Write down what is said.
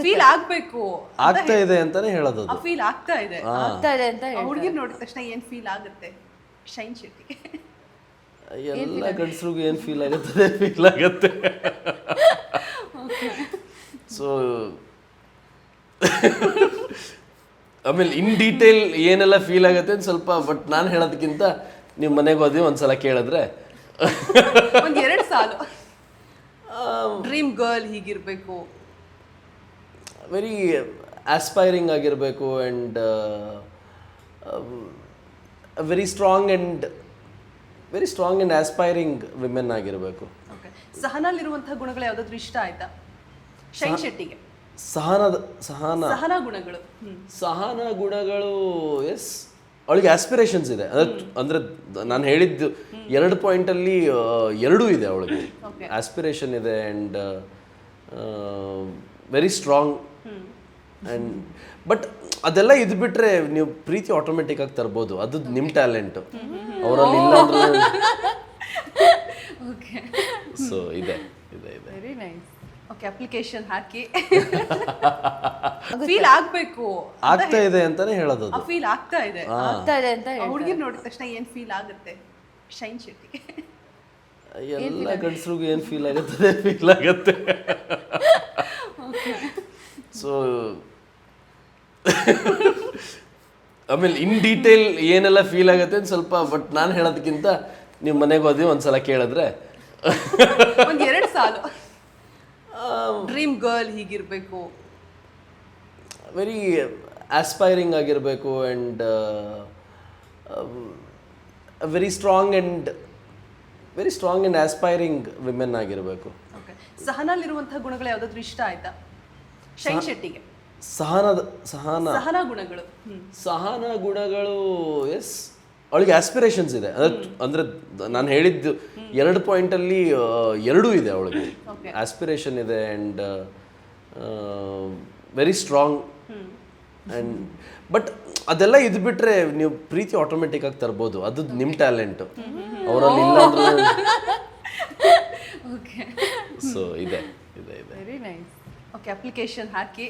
Feel ಆಗ್ಬೇಕು ಆಗ್ತಾ ಇದೆ ಅಂತಾನೆ ಹೇಳೋದು ಆ ಫೀಲ್ ಆಗ್ತಾ ಇದೆ ಆಗ್ತಾ ಇದೆ ಅಂತ ಹುಡುಗಿ ನೋಡಿದ ತಕ್ಷಣ ಏನ್ ಫೀಲ್ ಆಗುತ್ತೆ ಶೈನ್ ಶೆಟ್ಟಿಗೆ ಎಲ್ಲ ಗಂಡಸ್ರಿಗೂ ಏನು ಫೀಲ್ ಆಗುತ್ತೆ ಫೀಲ್ ಆಗುತ್ತೆ ಸೊ ಆಮೇಲೆ ಇನ್ ಡೀಟೇಲ್ ಏನೆಲ್ಲ ಫೀಲ್ ಆಗುತ್ತೆ ಅಂತ ಸ್ವಲ್ಪ ಬಟ್ ನಾನು ಹೇಳೋದಕ್ಕಿಂತ ನೀವು ಮನೆಗೆ ಹೋದ್ವಿ ಒಂದ್ಸಲ ಕೇಳಿದ್ರೆ ಒಂದ್ ಎರಡು ಸಾಲು ಡ್ರೀಮ್ ಗರ್ಲ್ ಹೀಗಿರ್ಬೇಕು ವೆರಿ ಆಸ್ಪೈರಿಂಗ್ ಆಗಿರಬೇಕು and very strong and aspiring women ಆಗಿರಬೇಕು. ಓಕೆ ಸಹನಲ್ಲಿರುವಂತಹ ಗುಣಗಳು ಯಾವ್ದಾದ್ರು ಇಷ್ಟ ಆಯ್ತಾ ಶೈನ್ ಶೆಟ್ಟಿಗೆ ಸಹನ ಗುಣಗಳು ಸಹನ ಗುಣಗಳು ಎಸ್ ಅವಳಿಗೆ ಆಸ್ಪಿರೇಷನ್ಸ್ ಇದೆ ಅಂದ್ರೆ ನಾನು ಹೇಳಿದ್ದು 2 ಪಾಯಿಂಟಲ್ಲಿ 2 ಇದೆ ಅವಳಿಗೆ ಆಸ್ಪಿರೇಷನ್ ಇದೆ and very strong and but ಅದೆಲ್ಲ ಇದು ಬಿಟ್ರೆ ನೀವು ಪ್ರೀತಿ ಆಟೋಮೆಟಿಕ್ ಆಗಿ ತರ್ಬೋದು, ಅದು ನಿಮ್ಮ ಟ್ಯಾಲೆಂಟು ಅವರಲ್ಲಿ ಇಲ್ಲ ಅಂದ್ರೆ. ಸೊ ಇದೆ ಇದೆ ಇದೆ ವೆರಿ ನೈಸ್. ಓಕೆ ಅಪ್ಲಿಕೇಶನ್ ಹಾಕಿ ಫೀಲ್ ಆಗ್ಬೇಕು ಆಗ್ತಾ ಇದೆ ಅಂತಾನೆ ಹೇಳೋದು ಆ ಫೀಲ್ ಆಗ್ತಾ ಇದೆ ಆಗ್ತಾ ಇದೆ ಅಂತ ಹುಡುಗಿ ನೋಡಿದ ತಕ್ಷಣ ಏನ್ ಫೀಲ್ ಆಗುತ್ತೆ ಶೈನ್ ಶೆಟ್ಟಿಗೆ ಎಲ್ಲ ಗಂಡಸ್ರಿಗೂ ಏನು ಫೀಲ್ ಆಗುತ್ತೆ ಫೀಲ್ ಆಗುತ್ತೆ. ಸೊ ಆಮೇಲೆ ಇನ್ ಡೀಟೇಲ್ ಏನೆಲ್ಲ ಫೀಲ್ ಆಗುತ್ತೆ ಅಂತ ಸ್ವಲ್ಪ ಬಟ್ ನಾನು ಹೇಳೋದಕ್ಕಿಂತ ನೀವು ಮನೆಗೆ ಹೋದ್ವಿ ಒಂದ್ಸಲ ಕೇಳಿದ್ರೆ ಒಂದ್ ಎರಡು ಸಾಲು ಡ್ರೀಮ್ ಗರ್ಲ್ ಹೀಗಿರ್ಬೇಕು ವೆರಿ ಆಸ್ಪೈರಿಂಗ್ ಆಗಿರಬೇಕು and very strong and aspiring women ಆಗಿರಬೇಕು. ಓಕೆ ಸಹನಲ್ಲಿರುವಂತಹ ಗುಣಗಳು ಯಾವ್ದಾದ್ರು ಇಷ್ಟ ಆಯ್ತಾ ಶೈನ್ ಶೆಟ್ಟಿಗೆ ಸಹನ ಗುಣಗಳು ಎಸ್ ಅವಳಿಗೆ ಆಸ್ಪಿರೇಷನ್ಸ್ ಇದೆ ಅಂದ್ರೆ ನಾನು ಹೇಳಿದ್ದು 2 ಪಾಯಿಂಟಲ್ಲಿ 2 ಇದೆ ಅವಳಿಗೆ ಆಸ್ಪಿರೇಷನ್ ಇದೆ and very strong and but ಅದೆಲ್ಲ ಇದು ಬಿಟ್ರೆ ನೀವು ಪ್ರೀತಿ ಆಟೋಮೆಟಿಕ್ ಆಗಿ ತರ್ಬೋದು, ಅದು ನಿಮ್ಮ ಟ್ಯಾಲೆಂಟು ಅವರಲ್ಲಿ ಇಲ್ಲ ಅಂದ್ರೆ. ಸೊ ಇದೆ ಇದೆ ಇದೆ ವೆರಿ ನೈಸ್. ಓಕೆ ಅಪ್ಲಿಕೇಶನ್ ಹಾಕಿ